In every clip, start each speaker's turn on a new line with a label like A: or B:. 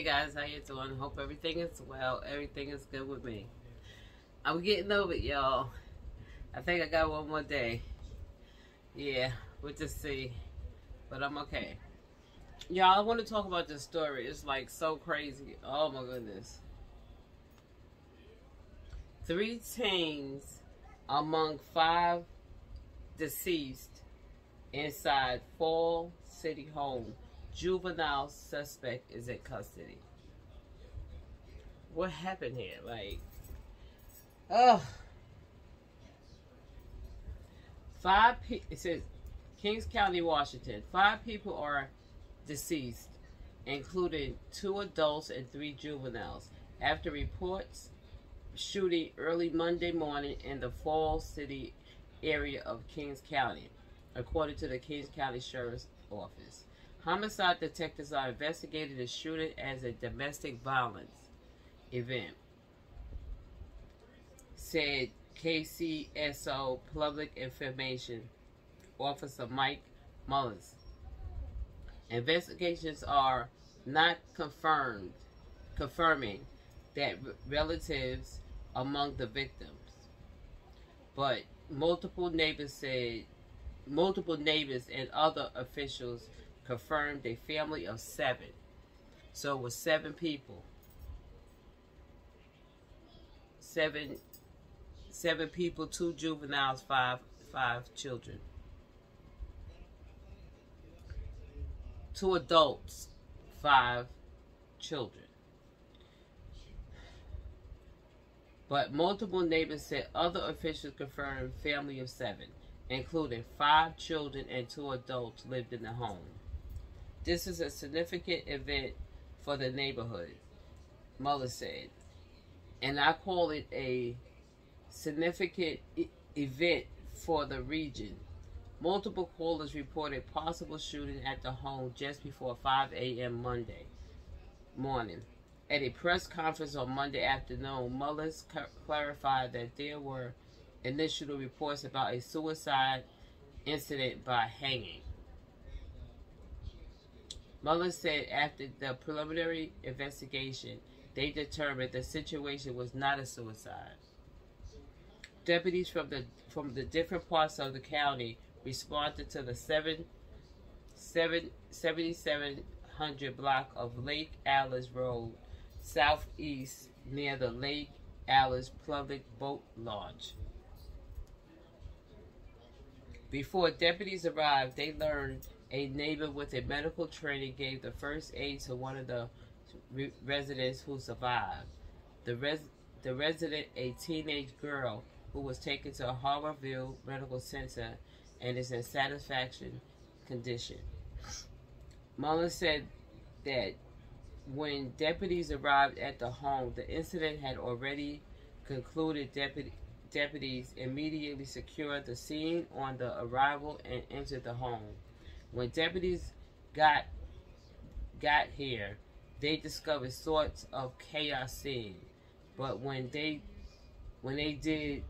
A: Hey guys, how you doing? Hope everything is well. Everything is good with me. I'm getting over it, y'all. I think I got one more day. Yeah, we'll just see. But I'm okay. Y'all, I want to talk about this story. It's like so crazy. Oh my goodness. 3 teens among 5 deceased inside Fall City home. Juvenile suspect is in custody. What happened here? Like, oh. 5 people, it says Kings County, Washington. 5 people are deceased, including 2 adults and 3 juveniles, after reports shooting early Monday morning in the Fall City area of Kings County, according to the Kings County Sheriff's Office. Homicide detectives are investigating the shooting as a domestic violence event, said KCSO Public Information Officer Mike Mullins. Investigations are not confirming that relatives among the victims, but multiple neighbors and other officials confirmed a family of 7. So it was 7 people. 7 people, 2 juveniles, 5 children. 2 adults, 5 children. But multiple neighbors said other officials confirmed family of 7, including 5 children and 2 adults lived in the home. This is a significant event for the neighborhood, Muller said, and I call it a significant event for the region. Multiple callers reported possible shooting at the home just before 5 a.m. Monday morning. At a press conference on Monday afternoon, Mullins clarified that there were initial reports about a suicide incident by hanging. Mullins said after the preliminary investigation, they determined the situation was not a suicide. Deputies from the different parts of the county responded to the 7700 block of Lake Alice Road, southeast near the Lake Alice Public Boat Launch. Before deputies arrived, they learned a neighbor with a medical training gave the first aid to one of the residents who survived. The resident, a teenage girl who was taken to Harborville Medical Center and is in satisfaction condition. Mullins said that when deputies arrived at the home, the incident had already concluded. Deputies immediately secured the scene on the arrival and entered the home. When deputies got here, they discovered sorts of chaos scene. But what they did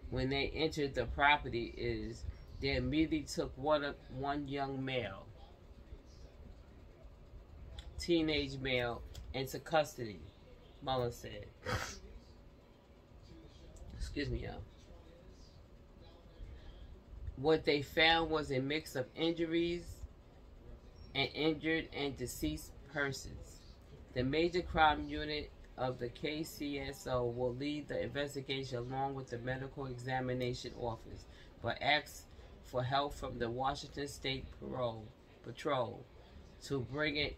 A: when they entered the property is they immediately took one young male, teenage male, into custody, Mullins said. Excuse me, y'all. What they found was a mix of injuries and injured and deceased persons. The Major Crime Unit of the KCSO will lead the investigation along with the Medical Examination Office, but asks for help from the Washington State Patrol to bring a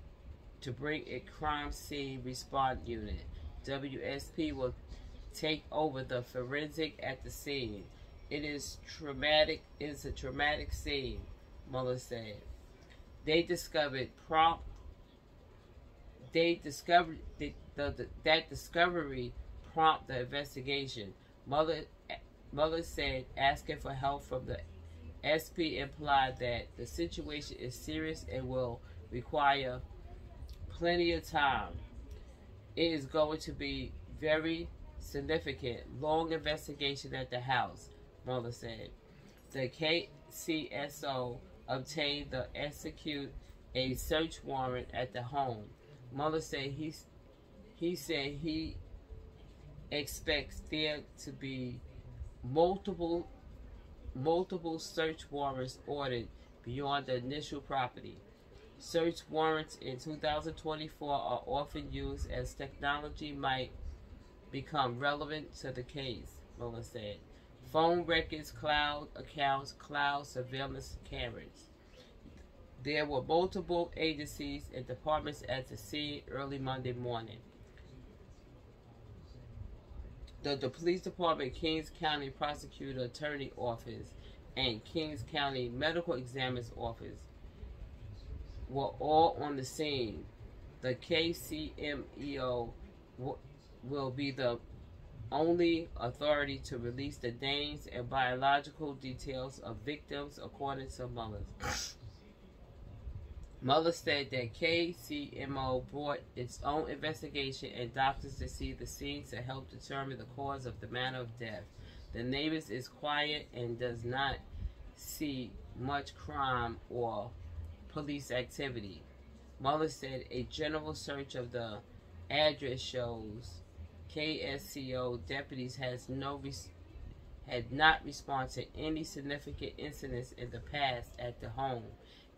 A: crime scene response unit. WSP will take over the forensic at the scene. It is traumatic. It is a traumatic scene, Muller said. That discovery prompted the investigation. Muller said asking for help from the SP implied that the situation is serious and will require plenty of time. It is going to be very significant, long investigation at the house, Muller said. The KCSO obtained the execute a search warrant at the home. Mueller said he expects there to be multiple search warrants ordered beyond the initial property. Search warrants in 2024 are often used as technology might become relevant to the case, Mueller said. Phone records, cloud accounts, cloud surveillance cameras. There were multiple agencies and departments at the scene early Monday morning. The police department, Kings County Prosecutor Attorney Office, and Kings County Medical Examiner's Office were all on the scene. The KCMEO will be the only authority to release the names and biological details of victims, according to Mueller. Mueller said that KCMO brought its own investigation and doctors to see the scene to help determine the cause of the manner of death. The neighbors is quiet and does not see much crime or police activity. Mueller said a general search of the address shows KSCO deputies had not responded to any significant incidents in the past at the home,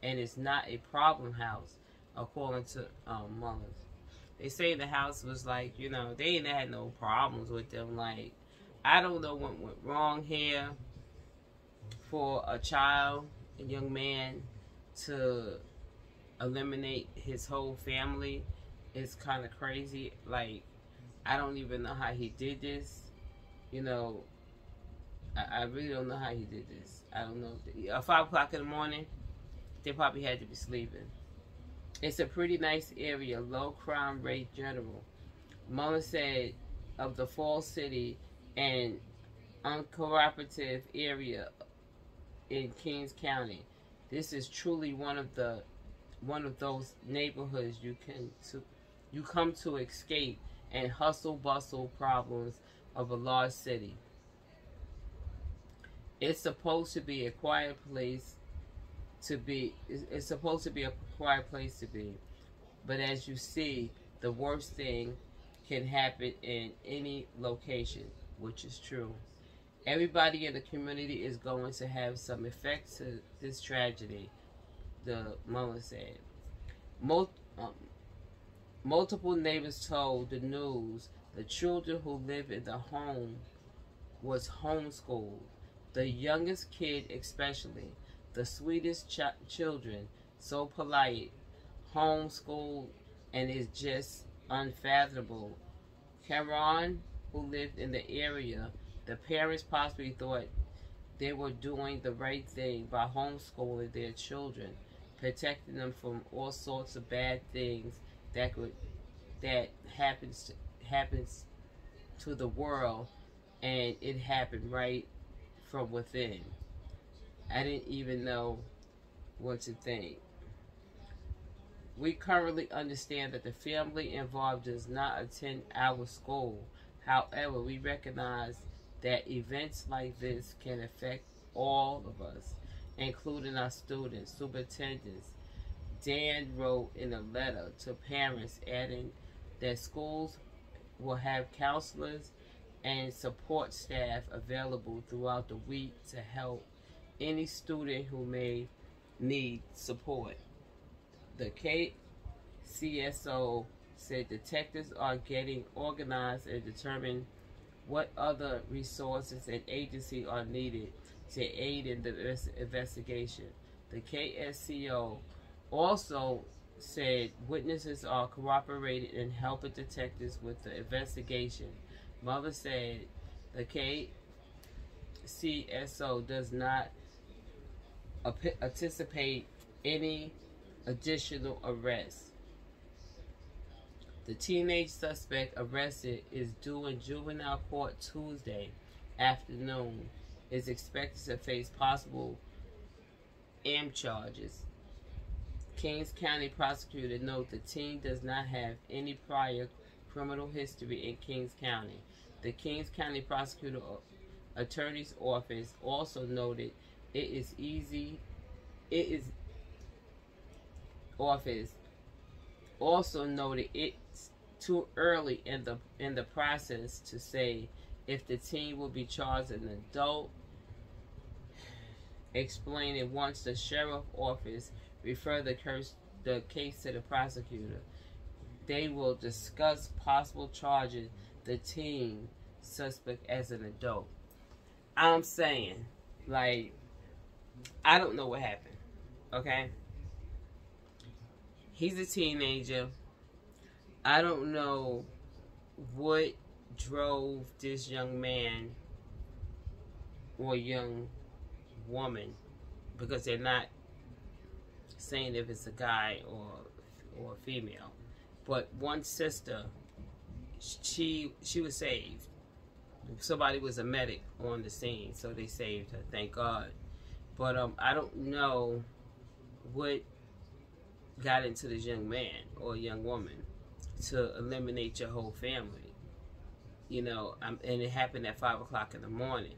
A: and it's not a problem house, according to Mueller. They say the house was like, they ain't had no problems with them. Like, I don't know what went wrong here for a young man, to eliminate his whole family. It's kind of crazy. Like, I don't even know how he did this. I really don't know how he did this. I don't know. At 5 o'clock in the morning, they probably had to be sleeping. It's a pretty nice area, low crime rate general. Mueller said of the Falls City and uncooperative area in Kings County. This is truly one of those neighborhoods you come to escape and hustle bustle problems of a large city. It's supposed to be a quiet place to be. It's supposed to be a quiet place to be, but as you see, the worst thing can happen in any location, which is true. Everybody in the community is going to have some effect to this tragedy, the Mueller said. Multiple neighbors told the news the children who live in the home was homeschooled. The youngest kid especially, the sweetest children, so polite, homeschooled, and it's just unfathomable. Cameron, who lived in the area, the parents possibly thought they were doing the right thing by homeschooling their children, protecting them from all sorts of bad things that happens to the world, and it happened right from within. I didn't even know what to think. We currently understand that the family involved does not attend our school. However, we recognize that events like this can affect all of us, including our students, superintendents. Dan wrote in a letter to parents, adding that schools will have counselors and support staff available throughout the week to help any student who may need support. The KCSO said detectives are getting organized and determine what other resources and agencies are needed to aid in the investigation. The KSCO also said witnesses are cooperating and helping detectives with the investigation. Mueller said the KCSO does not anticipate any additional arrests. The teenage suspect arrested is due in juvenile court Tuesday afternoon. Is expected to face possible charges. Kings County prosecutor noted the teen does not have any prior criminal history in Kings County. The Kings County prosecutor attorney's office also noted it is office also noted it's too early in the process to say if the teen will be charged as an adult, explaining once the sheriff office refer the case to the prosecutor, they will discuss possible charges the teen suspect as an adult. I'm saying, like, I don't know what happened, okay? He's a teenager. I don't know what drove this young man or young woman, because they're not saying if it's a guy or a female. But one sister, she was saved. Somebody was a medic on the scene, so they saved her, thank God. But I don't know what got into this young man or young woman to eliminate your whole family. You know, and it happened at 5 o'clock in the morning.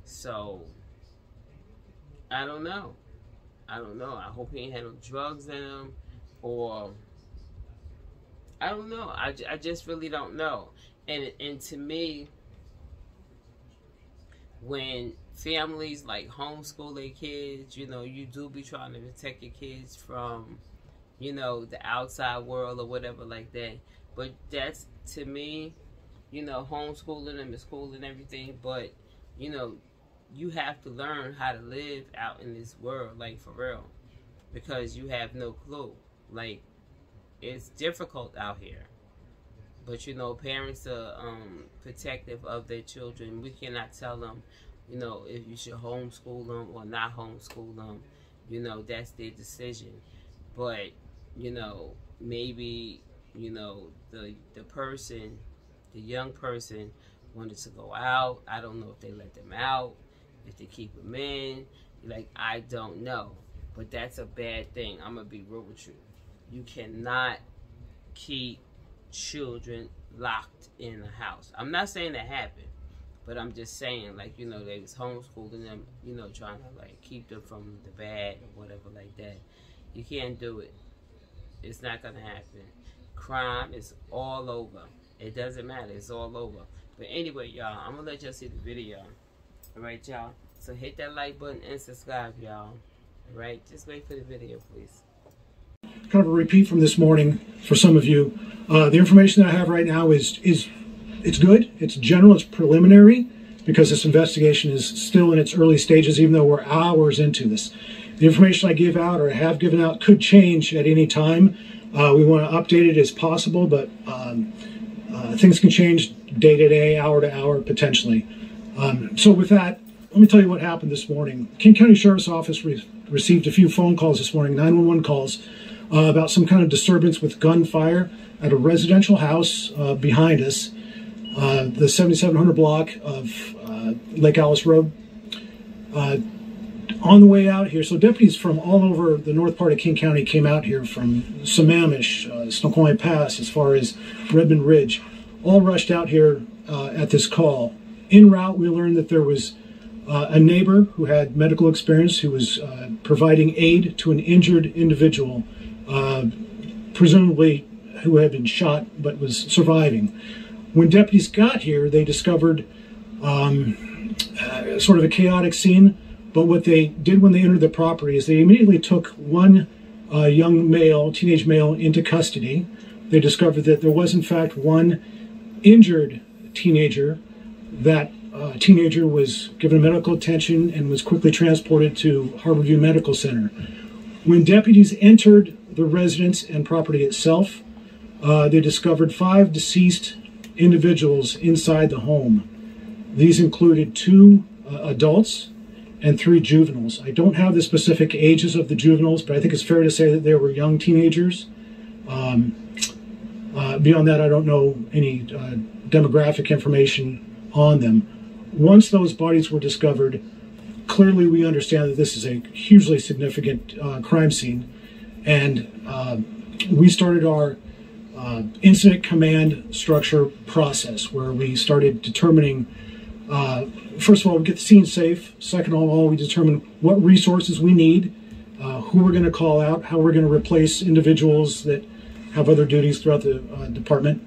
A: So, I don't know. I don't know. I hope he ain't had no drugs in him, or I don't know. I just really don't know. And to me, when families like homeschool their kids, you know, you do be trying to protect your kids from, you know, the outside world or whatever like that. But that's, to me, you know, homeschooling them is cool and everything, but, you know, you have to learn how to live out in this world, like, for real, because you have no clue. Like, it's difficult out here, but, you know, parents are protective of their children. We cannot tell them, you know, if you should homeschool them or not homeschool them. You know, that's their decision. But, you know, maybe, you know, the person, the young person wanted to go out. I don't know if they let them out, if they keep them in. Like, I don't know. But that's a bad thing. I'm going to be real with you. You cannot keep children locked in a house. I'm not saying that happened, but I'm just saying, like, you know, they was homeschooling them, you know, trying to, like, keep them from the bad or whatever like that. You can't do it. It's not going to happen. Crime is all over. It doesn't matter. It's all over. But anyway, y'all, I'm going to let y'all see the video. All right, y'all? So hit that like button and subscribe, y'all. All right? Just wait for the video, please.
B: Kind of a repeat from this morning for some of you. The information that I have right now is it's good. It's general. It's preliminary, because this investigation is still in its early stages, even though we're hours into this. The information I give out or have given out could change at any time. We want to update it as possible, but things can change day to day, hour to hour, potentially. So with that, let me tell you what happened this morning. King County Sheriff's Office received a few phone calls this morning, 911 calls, about some kind of disturbance with gunfire at a residential house behind us, the 7700 block of Lake Alice Road. On the way out here, so deputies from all over the north part of King County came out here, from Sammamish, Snoqualmie Pass, as far as Redmond Ridge, all rushed out here at this call. En route, we learned that there was a neighbor who had medical experience, who was providing aid to an injured individual, presumably who had been shot but was surviving. When deputies got here, they discovered sort of a chaotic scene. But what they did when they entered the property is they immediately took one young male, teenage male, into custody. They discovered that there was, in fact, one injured teenager. That teenager was given medical attention and was quickly transported to Harborview Medical Center. When deputies entered the residence and property itself, they discovered 5 deceased individuals inside the home. These included 2 adults and 3 juveniles. I don't have the specific ages of the juveniles, but I think it's fair to say that they were young teenagers. Beyond that, I don't know any demographic information on them. Once those bodies were discovered, clearly we understand that this is a hugely significant crime scene, and we started our incident command structure process, where we started determining, first of all, we get the scene safe. Second of all, we determine what resources we need. who we're going to call out, how we're going to replace individuals that have other duties throughout the department.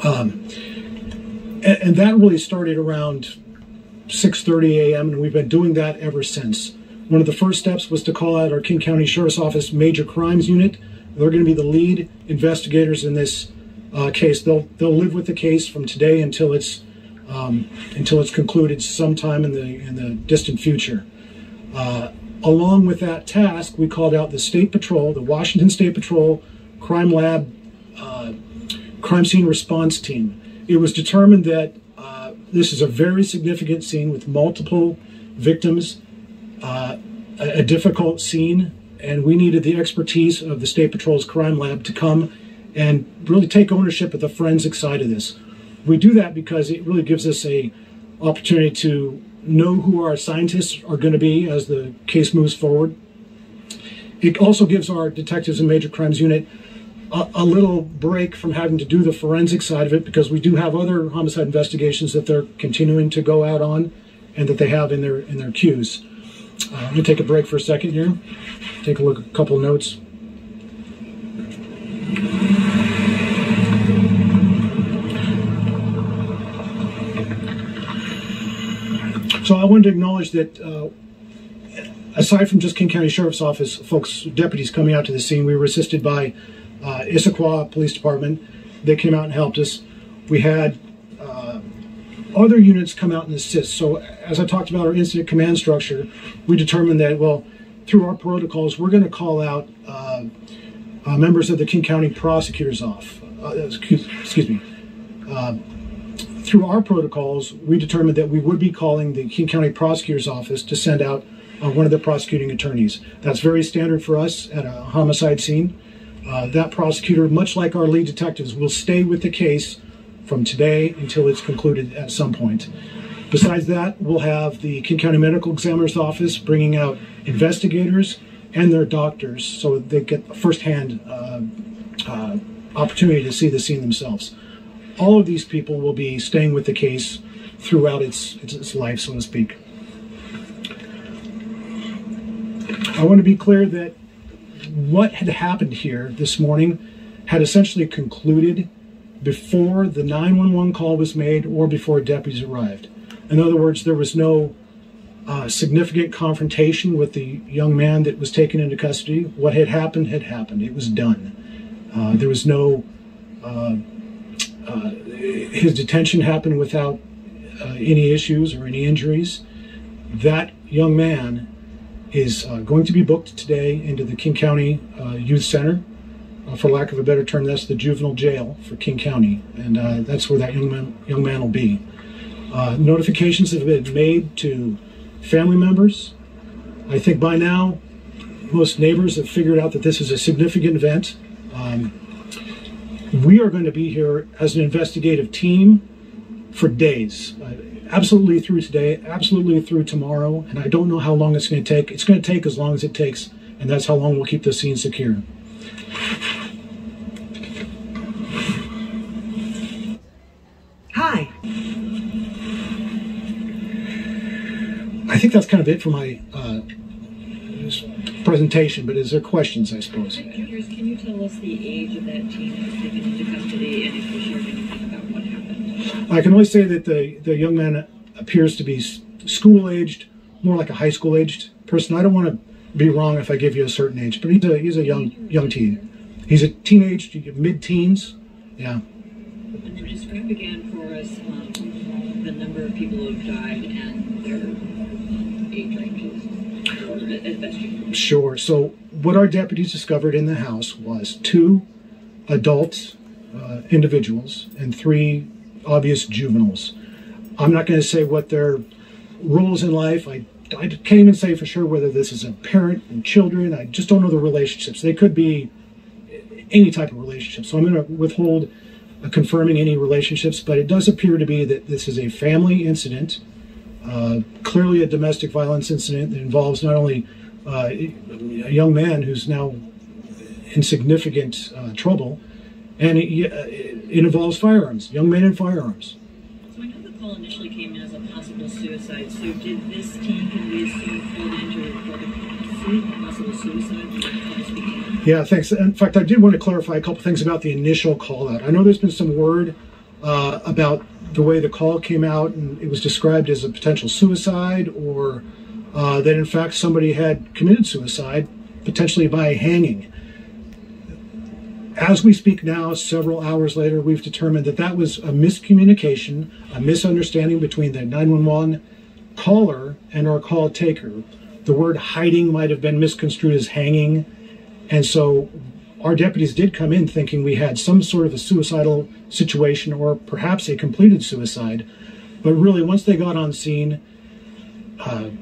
B: And that really started around 6:30 a.m. and we've been doing that ever since. One of the first steps was to call out our King County Sheriff's Office Major Crimes Unit. They're going to be the lead investigators in this case. They'll live with the case from today until it's concluded sometime in the distant future. Along with that task, we called out the State Patrol, the Washington State Patrol Crime Lab Crime Scene Response Team. It was determined that this is a very significant scene with multiple victims, a difficult scene, and we needed the expertise of the State Patrol's Crime Lab to come and really take ownership of the forensic side of this. We do that because it really gives us an opportunity to know who our scientists are going to be as the case moves forward. It also gives our detectives in Major Crimes Unit a little break from having to do the forensic side of it, because we do have other homicide investigations that they're continuing to go out on and that they have in their queues. I'm going to take a break for a second here, take a look at a couple notes. So I wanted to acknowledge that aside from just King County Sheriff's Office folks, deputies coming out to the scene, we were assisted by Issaquah Police Department. They came out and helped us. We had other units come out and assist. So as I talked about our incident command structure, we determined that, well, through our protocols, we're going to call out members of the King County Prosecutor's Office. Through our protocols, we determined that we would be calling the King County Prosecutor's Office to send out one of the prosecuting attorneys. That's very standard for us at a homicide scene. That prosecutor, much like our lead detectives, will stay with the case from today until it's concluded at some point. Besides that, we'll have the King County Medical Examiner's Office bringing out investigators and their doctors so they get a firsthand opportunity to see the scene themselves. All of these people will be staying with the case throughout its life, so to speak. I want to be clear that what had happened here this morning had essentially concluded before the 911 call was made or before deputies arrived. In other words, there was no significant confrontation with the young man that was taken into custody. What had happened had happened. It was done. There was no... his detention happened without any issues or any injuries. That young man is going to be booked today into the King County Youth Center. For lack of a better term, that's the juvenile jail for King County, and that's where that young man will be. Notifications have been made to family members. I think by now most neighbors have figured out that this is a significant event. We are going to be here as an investigative team for days, absolutely through today, absolutely through tomorrow, and I don't know how long it's going to take. It's going to take as long as it takes, and that's how long we'll keep the scene secure.
C: Hi.
B: I think that's kind of it for my presentation, but is there questions, I suppose?
C: I'm curious, can you tell us the age of that teen that was taken into custody, and if you shared anything about what happened?
B: I can only say that the young man appears to be school-aged, more like a high school-aged person. I don't want to be wrong if I give you a certain age, but he's a young teen. He's a teenage, mid-teens, yeah.
C: And so describe again for us the number of people who have died and their age ranges, or as best you can.
B: Sure. So what our deputies discovered in the house was 2 adult individuals and 3 obvious juveniles. I'm not going to say what their roles in life. I can't even say for sure whether this is a parent and children. I just don't know the relationships. They could be any type of relationship. So I'm going to withhold confirming any relationships, but it does appear to be that this is a family incident, clearly a domestic violence incident that involves not only a young man who's now in significant trouble, and it involves firearms, young men and firearms.
C: So I know the call initially came in as a possible suicide, so did this teen, can we assume, called in to report a suicide? possible suicide?
B: Yeah, thanks. In fact, I did want to clarify a couple things about the initial call out. I know there's been some word about the way the call came out, and it was described as a potential suicide, or that in fact somebody had committed suicide, potentially by hanging. As we speak now, several hours later, we've determined that that was a miscommunication, a misunderstanding between the 911 caller and our call taker. The word hiding might have been misconstrued as hanging. And so our deputies did come in thinking we had some sort of a suicidal situation or perhaps a completed suicide. But really, once they got on scene,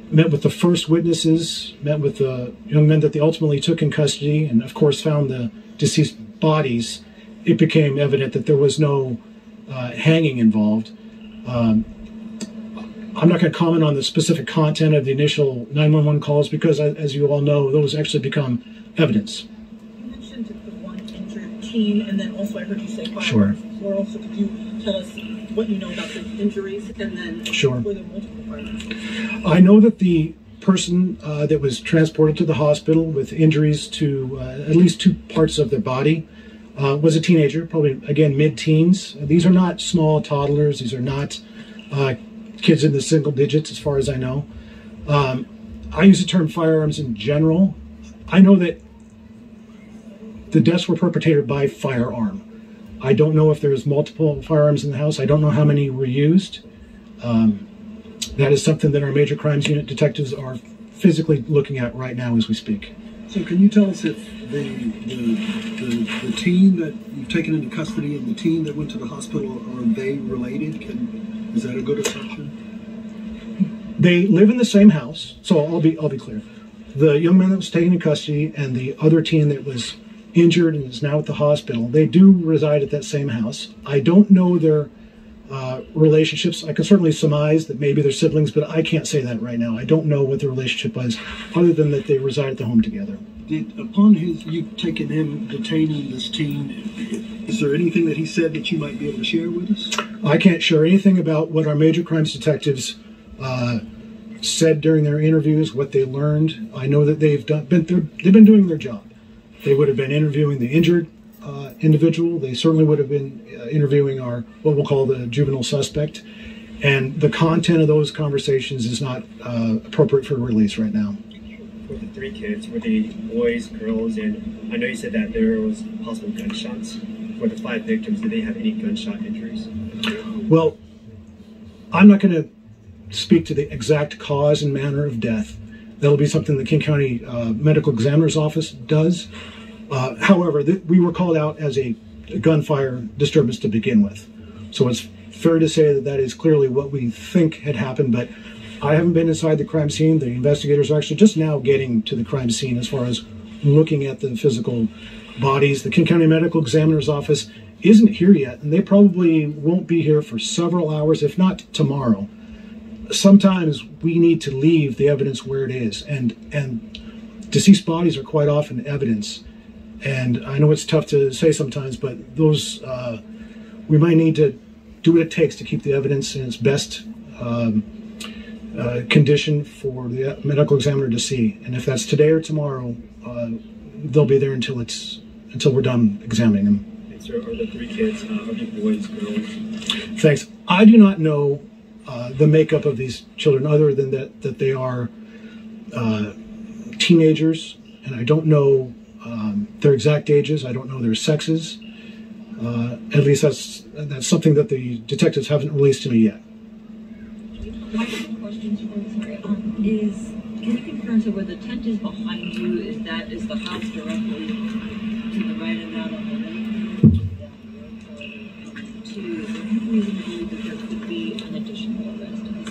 B: met with the first witnesses, met with the young men that they ultimately took in custody, and of course found the deceased bodies, it became evident that there was no hanging involved. I'm not going to comment on the specific content of the initial 911 calls because, as you all know, those actually become evidence.
D: You mentioned the one injured teen, and then also I heard you say firearms.
B: Sure.
D: Plural. So could you tell us what you know about the injuries, and then
B: Sure.
D: were there multiple firearms?
B: I know that the person that was transported to the hospital with injuries to at least two parts of their body was a teenager, probably, again, mid-teens. These are not small toddlers. These are not kids in the single digits, as far as I know. I use the term firearms in general. I know that the deaths were perpetrated by firearm. I don't know if there's multiple firearms in the house. I don't know how many were used. That is something that our major crimes unit detectives are physically looking at right now as we speak.
E: So can you tell us if the teen that you've taken into custody and the teen that went to the hospital, are they related? Is that a good assumption?
B: They live in the same house, so I'll be clear. The young man that was taken in custody and the other teen that was injured and is now at the hospital, they do reside at that same house. I don't know their relationships. I can certainly surmise that maybe they're siblings, but I can't say that right now. I don't know what the relationship was, other than that they reside at the home together.
E: Upon you taking him, detaining this teen, is there anything that he said that you might be able to share with us?
B: I can't share anything about what our major crimes detectives said during their interviews, what they learned. I know that they've been doing their job. They would have been interviewing the injured individual. They certainly would have been interviewing our, what we'll call the juvenile suspect. And the content of those conversations is not appropriate for release right now.
F: For the three kids, were they boys, girls, and I know you said that there was possible gunshots. For the 5 victims, did they have any gunshot injuries?
B: Well, I'm not going to speak to the exact cause and manner of death. That'll be something the King County Medical Examiner's Office does. However, we were called out as a gunfire disturbance to begin with. So it's fair to say that that is clearly what we think had happened, but I haven't been inside the crime scene. The investigators are actually just now getting to the crime scene as far as looking at the physical bodies. The King County Medical Examiner's Office isn't here yet, and they probably won't be here for several hours, if not tomorrow. Sometimes we need to leave the evidence where it is, and deceased bodies are quite often evidence. And I know it's tough to say sometimes, but those we might need to do what it takes to keep the evidence in its best condition for the medical examiner to see. And if that's today or tomorrow, they'll be there until we're done examining them.
F: And so are the 3 kids, are they boys, girls?
B: Thanks. I do not know the makeup of these children, other than that they are teenagers, and I don't know their exact ages. I don't know their sexes. At least that's something that the detectives haven't released to me yet.
C: My second question, can you confirm, so where the tent is behind you, is the house directly to the right of that on the left? Two, is there any reason to believe that there could be an additional arrest in this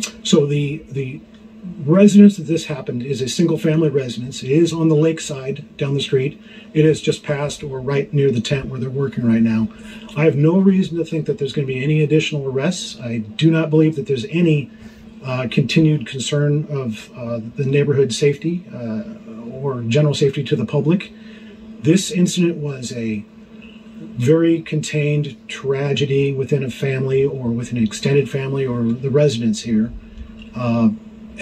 C: case?
B: So the residence that this happened is a single-family residence. It is on the lakeside down the street. It is just past or right near the tent where they're working right now. I have no reason to think that there's going to be any additional arrests. I do not believe that there's any continued concern of the neighborhood safety or general safety to the public. This incident was a very contained tragedy within a family or within an extended family or the residents here.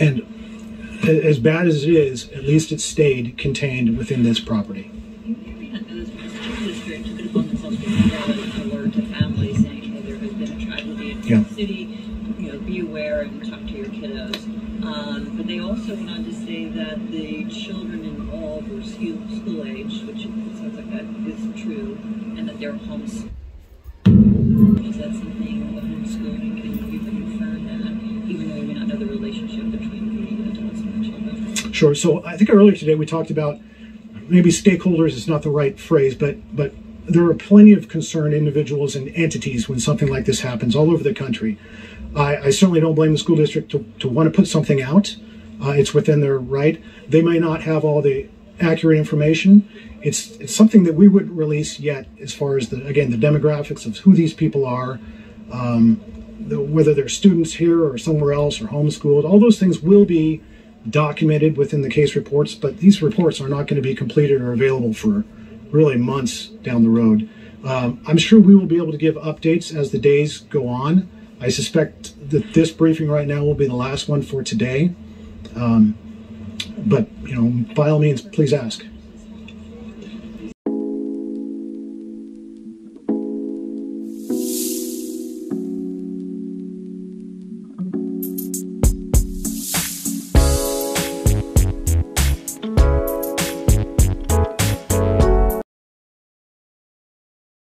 B: And as bad as it is, at least it stayed contained within this property.
C: You may not know this, but the school district took it upon themselves to send out an alert to families saying, hey, there has been a tragedy in the city, be aware and talk to your kiddos. But they also went on to say that the children involved were school age, which sounds like that is true, and that they're homeschooled. Is that something the homeschooling can you confirm that, even though you may not know the relationship between the adults and the children?
B: Sure. So I think earlier today we talked about, maybe stakeholders is not the right phrase, but there are plenty of concerned individuals and entities when something like this happens all over the country. I certainly don't blame the school district to want to put something out. It's within their right. They may not have all the accurate information. It's something that we wouldn't release yet, as far as the demographics of who these people are, whether they're students here or somewhere else or homeschooled. All those things will be documented within the case reports, but these reports are not going to be completed or available for really months down the road. I'm sure we will be able to give updates as the days go on. I suspect that this briefing right now will be the last one for today. But, by all means, please ask.